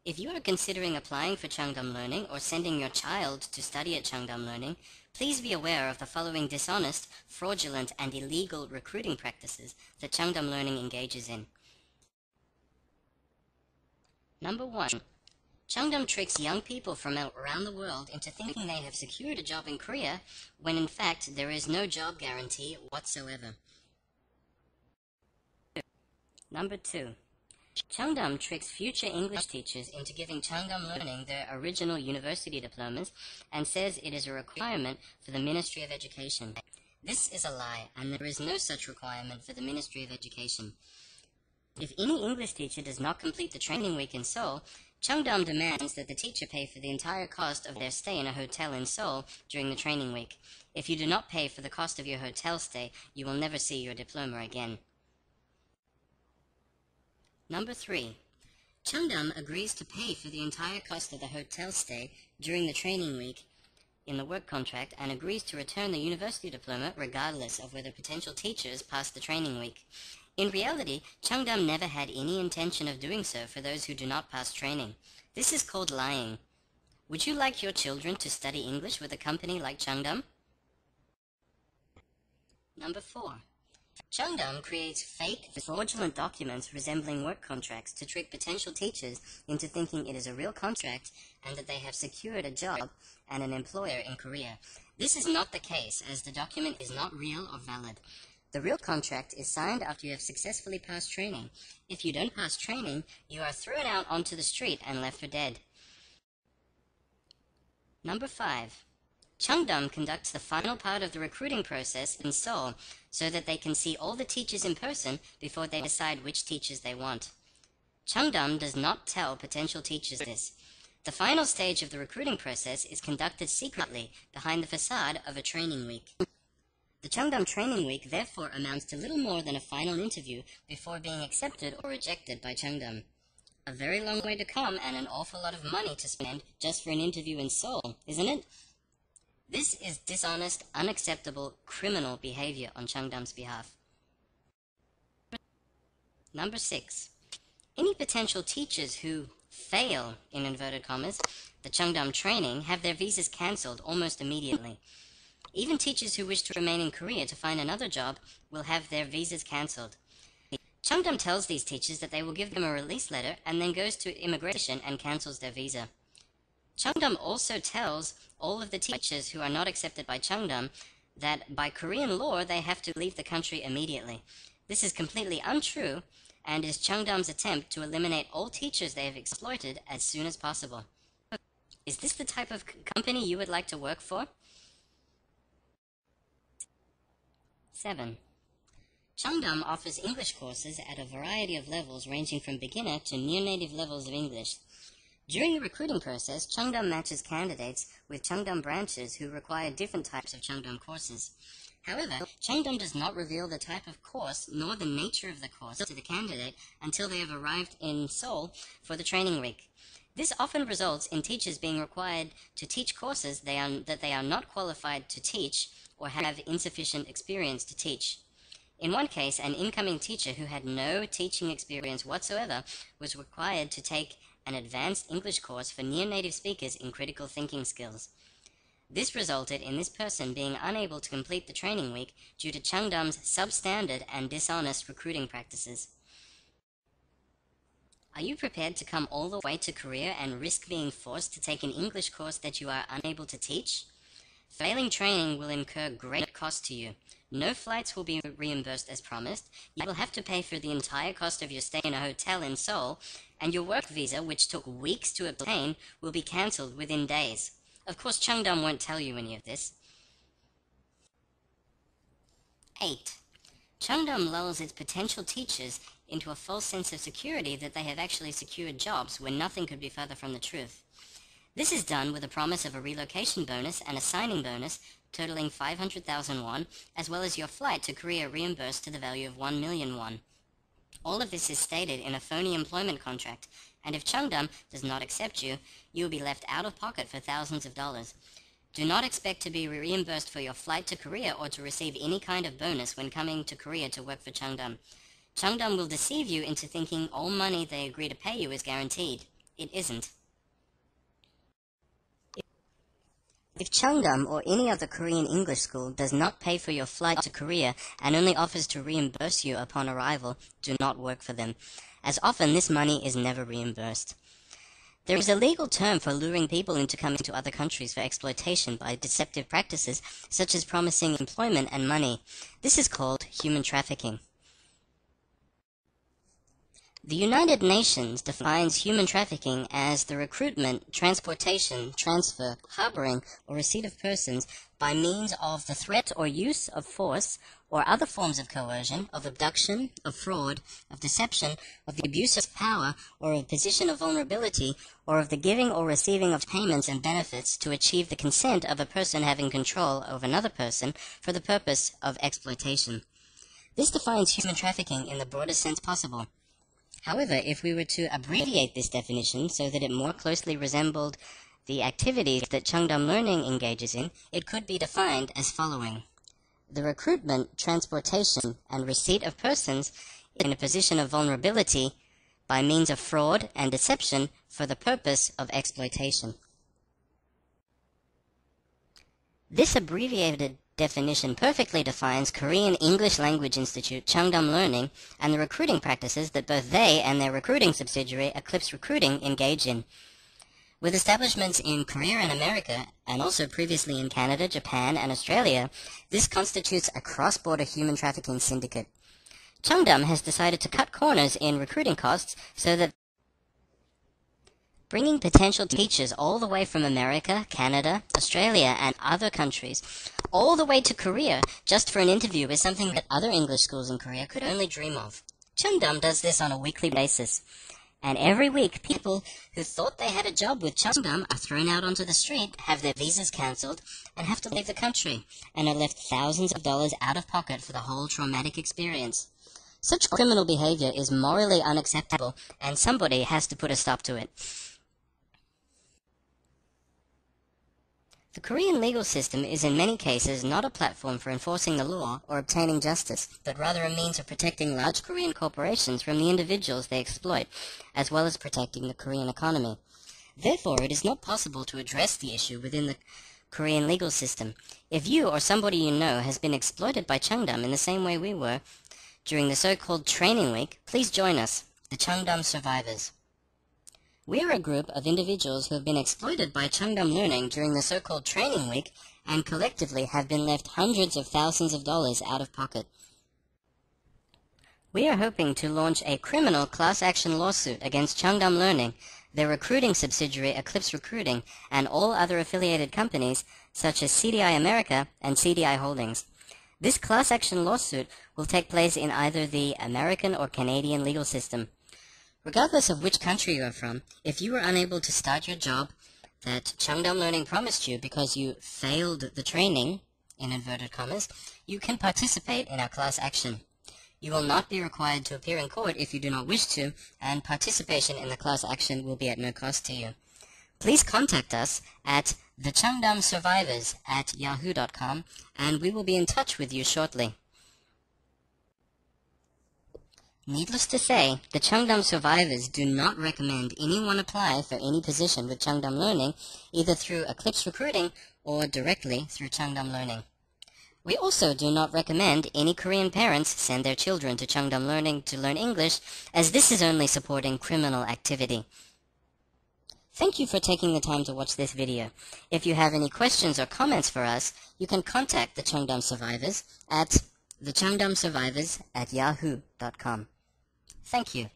If you are considering applying for Dahm Learning or sending your child to study at Dahm Learning, please be aware of the following dishonest, fraudulent, and illegal recruiting practices that Dahm Learning engages in. Number 1. Dahm tricks young people from around the world into thinking they have secured a job in Korea when in fact there is no job guarantee whatsoever. Number 2. Dahm tricks future English teachers into giving Dahm Learning their original university diplomas and says it is a requirement for the Ministry of Education. This is a lie, and there is no such requirement for the Ministry of Education. If any English teacher does not complete the training week in Seoul, Dahm demands that the teacher pay for the entire cost of their stay in a hotel in Seoul during the training week. If you do not pay for the cost of your hotel stay, you will never see your diploma again. Number 3. Dahm agrees to pay for the entire cost of the hotel stay during the training week in the work contract and agrees to return the university diploma regardless of whether potential teachers pass the training week. In reality, Dahm never had any intention of doing so for those who do not pass training. This is called lying. Would you like your children to study English with a company like Dahm? Number 4. Dahm creates fake, fraudulent documents resembling work contracts to trick potential teachers into thinking it is a real contract and that they have secured a job and an employer in Korea. This is not the case, as the document is not real or valid. The real contract is signed after you have successfully passed training. If you don't pass training, you are thrown out onto the street and left for dead. Number 5. Dahm conducts the final part of the recruiting process in Seoul so that they can see all the teachers in person before they decide which teachers they want. Dahm does not tell potential teachers this. The final stage of the recruiting process is conducted secretly behind the facade of a training week. The Dahm training week therefore amounts to little more than a final interview before being accepted or rejected by Dahm. A very long way to come and an awful lot of money to spend just for an interview in Seoul, isn't it? This is dishonest, unacceptable, criminal behavior on Dahm's behalf. Number 6. Any potential teachers who fail, in inverted commas, the Dahm training have their visas cancelled almost immediately. Even teachers who wish to remain in Korea to find another job will have their visas cancelled. Dahm tells these teachers that they will give them a release letter and then goes to immigration and cancels their visa. Dahm also tells all of the teachers who are not accepted by Dahm that by Korean law they have to leave the country immediately. This is completely untrue and is Dahm's attempt to eliminate all teachers they have exploited as soon as possible. Is this the type of company you would like to work for? 7. Dahm offers English courses at a variety of levels ranging from beginner to near-native levels of English. During the recruiting process, Dahm matches candidates with Dahm branches who require different types of Dahm courses. However, Dahm does not reveal the type of course nor the nature of the course to the candidate until they have arrived in Seoul for the training week. This often results in teachers being required to teach courses that they are not qualified to teach or have insufficient experience to teach. In one case, an incoming teacher who had no teaching experience whatsoever was required to take an advanced English course for near-native speakers in critical thinking skills. This resulted in this person being unable to complete the training week due to Dahm's substandard and dishonest recruiting practices. Are you prepared to come all the way to Korea and risk being forced to take an English course that you are unable to teach? Failing training will incur great cost to you. No flights will be reimbursed as promised. You will have to pay for the entire cost of your stay in a hotel in Seoul, and your work visa, which took weeks to obtain, will be cancelled within days. Of course, Dahm won't tell you any of this. 8. Dahm lulls its potential teachers into a false sense of security that they have actually secured jobs when nothing could be further from the truth. This is done with a promise of a relocation bonus and a signing bonus totaling 500,000 won, as well as your flight to Korea reimbursed to the value of 1 million won. All of this is stated in a phony employment contract, and if Dahm does not accept you, you will be left out of pocket for thousands of dollars. Do not expect to be reimbursed for your flight to Korea or to receive any kind of bonus when coming to Korea to work for Dahm. Dahm will deceive you into thinking all money they agree to pay you is guaranteed. it isn't. If Chungdam or any other Korean English school does not pay for your flight to Korea and only offers to reimburse you upon arrival, do not work for them, as often this money is never reimbursed. There is a legal term for luring people into coming to other countries for exploitation by deceptive practices such as promising employment and money. This is called human trafficking. The United Nations defines human trafficking as the recruitment, transportation, transfer, harboring, or receipt of persons by means of the threat or use of force or other forms of coercion, of abduction, of fraud, of deception, of the abuse of power, or of position of vulnerability, or of the giving or receiving of payments and benefits to achieve the consent of a person having control over another person for the purpose of exploitation. This defines human trafficking in the broadest sense possible. However, if we were to abbreviate this definition so that it more closely resembled the activities that Chungdam learning engages in, it could be defined as following. The recruitment, transportation, and receipt of persons in a position of vulnerability by means of fraud and deception for the purpose of exploitation. This abbreviated definition perfectly defines Korean English Language Institute Chungdam Learning and the recruiting practices that both they and their recruiting subsidiary Aclipse Recruiting engage in. With establishments in Korea and America, and also previously in Canada, Japan, and Australia, this constitutes a cross-border human trafficking syndicate. Chungdam has decided to cut corners in recruiting costs so that bringing potential teachers all the way from America, Canada, Australia, and other countries, all the way to Korea, just for an interview is something that other English schools in Korea could only dream of. Chungdam does this on a weekly basis. And every week, people who thought they had a job with Chungdam are thrown out onto the street, have their visas cancelled, and have to leave the country, and are left thousands of dollars out of pocket for the whole traumatic experience. Such criminal behavior is morally unacceptable, and somebody has to put a stop to it. The Korean legal system is in many cases not a platform for enforcing the law or obtaining justice, but rather a means of protecting large Korean corporations from the individuals they exploit, as well as protecting the Korean economy. Therefore, it is not possible to address the issue within the Korean legal system. If you or somebody you know has been exploited by Chungdam in the same way we were during the so-called training week, please join us, the Chungdam survivors. We are a group of individuals who have been exploited by Chungdam learning during the so-called training week and collectively have been left hundreds of thousands of dollars out of pocket. We are hoping to launch a criminal class action lawsuit against Chungdam Learning, their recruiting subsidiary Aclipse Recruiting, and all other affiliated companies such as CDI America and CDI Holdings. This class action lawsuit will take place in either the American or Canadian legal system. Regardless of which country you are from, if you were unable to start your job that Chungdam Learning promised you because you failed the training, in inverted commas, you can participate in our class action. You will not be required to appear in court if you do not wish to, and participation in the class action will be at no cost to you. Please contact us at thechungdamsurvivors@yahoo.com, and we will be in touch with you shortly. Needless to say, the Chungdam survivors do not recommend anyone apply for any position with Chungdam Learning, either through Aclipse Recruiting or directly through Chungdam Learning. We also do not recommend any Korean parents send their children to Chungdam Learning to learn English, as this is only supporting criminal activity. Thank you for taking the time to watch this video. If you have any questions or comments for us, you can contact the Chungdam survivors at thechungdamsurvivors@yahoo.com. Thank you.